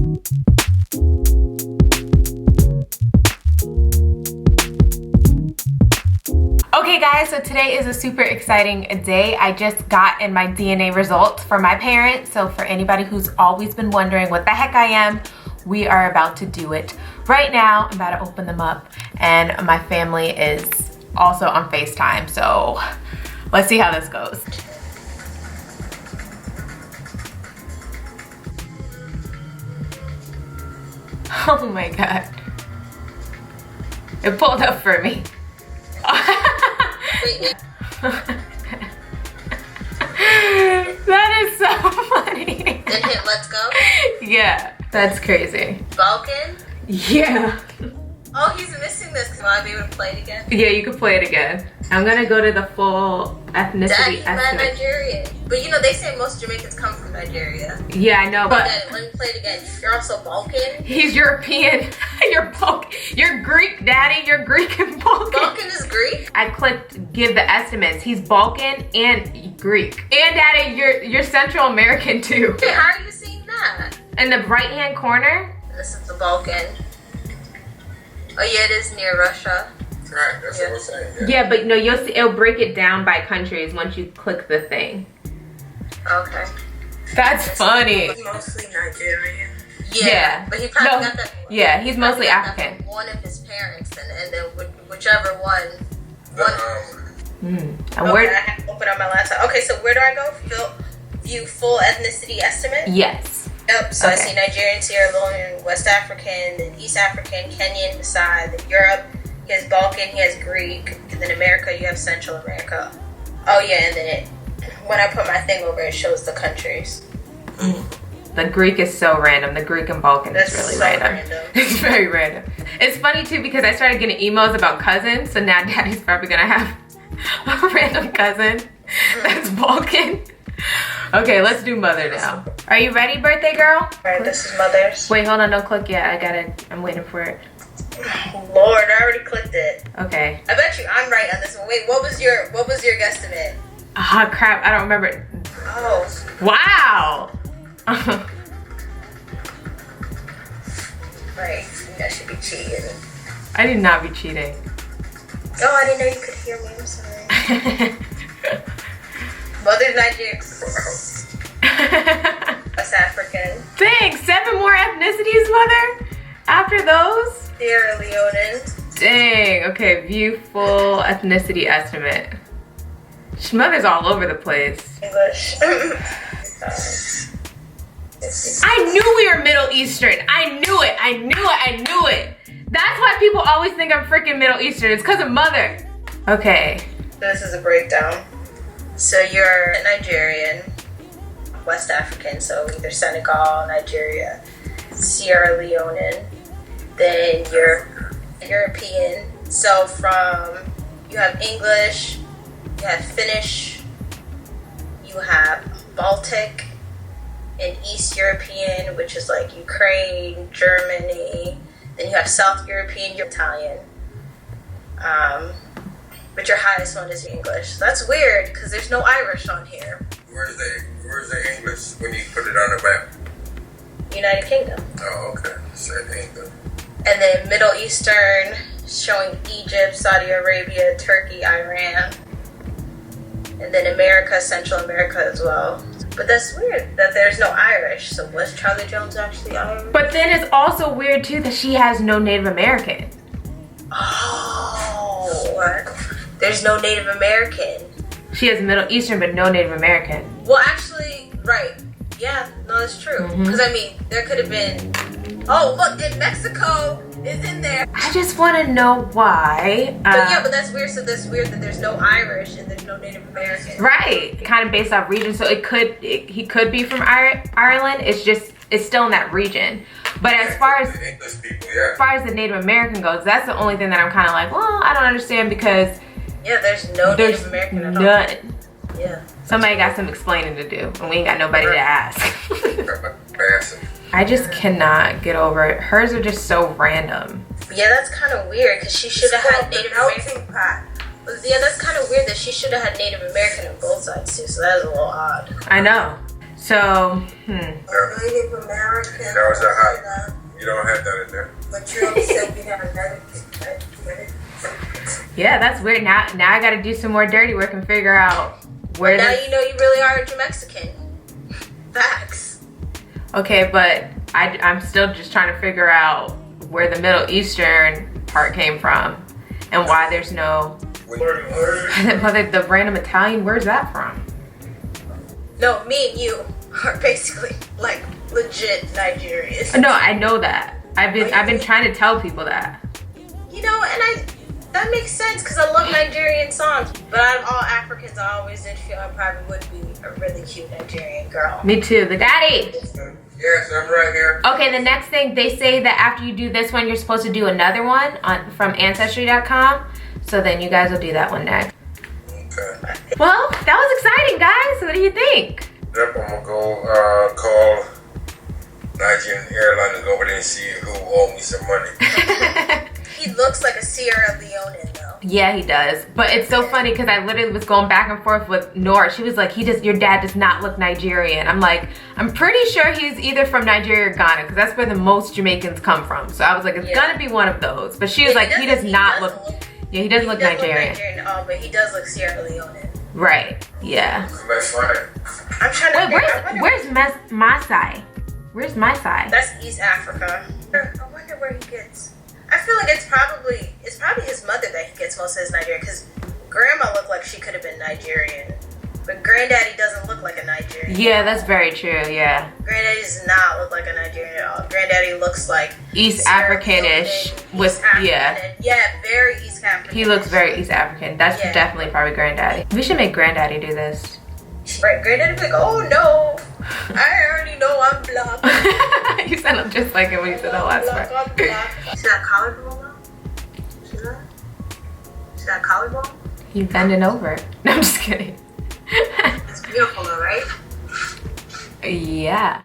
Okay guys, so today is a super exciting day. I just got in my DNA results for my parents. So for anybody who's always been wondering what the heck I am, we are about to do it right now. I'm about to open them up and my family is also on FaceTime. So let's see how this goes. Oh my God. It pulled up for me. That is so funny. Then hit let's go? Yeah, that's crazy. Balkan? Yeah. Oh, he's missing this. Will I be able to play it again? Yeah, you can play it again. I'm gonna go to the full ethnicity Dad, estimate. Nigerian. But you know, they say most Jamaicans come from Nigeria. Yeah, I know, but Let me play it again. You're also Balkan? he's European. You're Balkan. You're Greek, Daddy. You're Greek and Balkan. Balkan is Greek? I clicked give the estimates. He's Balkan and Greek. And Daddy, you're Central American too. Hey, how are you seeing that? In the right-hand corner. This is the Balkan. Oh yeah, it is near Russia. Right, that's what I'm saying. Yeah, but no, you'll see it'll break it down by countries once you click the thing. Okay. That's funny. He's mostly Nigerian. Yeah. But he probably No, got that. yeah, he's mostly got that African. from one of his parents, and then whichever one. And Okay, where? I have to open up my laptop. Okay, so where do I go? View full ethnicity estimate? Yes. Yep, so Okay. I see Nigerian, Sierra Leonean, West African, then East African, Kenyan beside, then Europe, he has Balkan, he has Greek, and then America, you have Central America. Oh yeah, and then when I put my thing over, it shows the countries. The Greek is so random. The Greek and Balkan That's is really so random. It's very random. It's funny too because I started getting emails about cousins, so now Daddy's probably gonna have a random cousin that's Balkan. Okay, let's do mother now. Are you ready, birthday girl? Alright, this is mother's. Wait, hold on, don't click yet. I'm waiting for it. Lord, I already clicked it. Okay. I bet you I'm right on this one. Wait, what was your guesstimate? Ah, crap, I don't remember. Oh. Wow. Right, I should be cheating. I did not be cheating. Oh, I didn't know you could hear me, I'm sorry. Mother's Nigerian. West African. Dang, 7 more ethnicities, mother? After those? Sierra Leonean. Dang, okay, view full ethnicity estimate. Mother's all over the place. English. I knew we were Middle Eastern. I knew it, I knew it, I knew it. That's why people always think I'm freaking Middle Eastern. It's because of mother. Okay. This is a breakdown. So you're Nigerian, West African, so either Senegal, Nigeria, Sierra Leonean. Then you're European. So you have English, you have Finnish, you have Baltic, and East European, which is like Ukraine, Germany. Then you have South European, you're Italian. But your highest one is English. So that's weird because there's no Irish on here. Where's the English when you put it on the map? United Kingdom. Oh, okay. Said England. And then Middle Eastern, showing Egypt, Saudi Arabia, Turkey, Iran. And then America, Central America as well. But that's weird that there's no Irish. So was Charlie Jones actually Irish? But then it's also weird too that she has no Native American. Oh, what? There's no Native American. She has Middle Eastern but no Native American. Well, actually, right. Yeah, no, that's true. Because, I mean, there could have been... Oh, look, in Mexico is in there. I just want to know why. But yeah, but that's weird. So that's weird that there's no Irish and there's no Native American. Right. Kind of based off region. So he could be from Ireland. It's still in that region. But as far as the English people, yeah. as far as the Native American goes, that's the only thing that I'm kind of like, well, I don't understand because Yeah, there's no Native American at all. None. Yeah. Somebody got some explaining to do, and we ain't got nobody to ask. I just cannot get over it. Hers are just so random. Yeah, that's kind of weird because she should have had Native American. Yeah, that's kind of weird that she should have had Native American on both sides too. So that is a little odd. I know. So, Native American. That was a high. You don't have that in there. But you only said you have a medic. yeah, that's weird. Now I gotta do some more dirty work and figure out where Now you know you really are a Mexican. Facts. Okay, but I'm still just trying to figure out where the Middle Eastern part came from and why there's no... the random Italian, where's that from? No, me and you are basically like legit Nigerians. No, I know that. I've been trying to tell people that. You know, and that makes sense because I love Nigerian songs. But out of all Africans, I always did feel I probably would be a really cute Nigerian girl. Me too. The daddy. Yes, I'm right here. Okay, the next thing, they say that after you do this one, you're supposed to do another one from Ancestry.com. So then you guys will do that one next. Okay. Well, that was exciting, guys. What do you think? Yep, I'm gonna go call Nigerian Airlines over there and see who owe me some money. He looks like a Sierra Leonean though. Yeah, he does. But it's so funny because I literally was going back and forth with Nora. She was like, your dad does not look Nigerian. I'm like, I'm pretty sure he's either from Nigeria or Ghana because that's where the most Jamaicans come from. So I was like, it's gonna be one of those. But she was like, he does not look Nigerian. But he does look Sierra Leonean. Right, yeah. That's fine. I'm trying to Where's Masai? Where's Masai? That's East Africa. I wonder where he gets. I feel like it's probably his mother that he gets most of his Nigerian because grandma looked like she could have been Nigerian, but granddaddy doesn't look like a Nigerian. Yeah, that's very true. Yeah. Granddaddy does not look like a Nigerian at all. Granddaddy looks like East Africanish with yeah, very East African. He looks very East African. That's definitely probably granddaddy. We should make granddaddy do this. Right, granddaddy be like, oh no, I already know I'm black. You sound just like it when you said the last part. I'm black. See that collarbone though? See that? See that collarbone? You bending over. No, I'm just kidding. It's beautiful though, right? Yeah.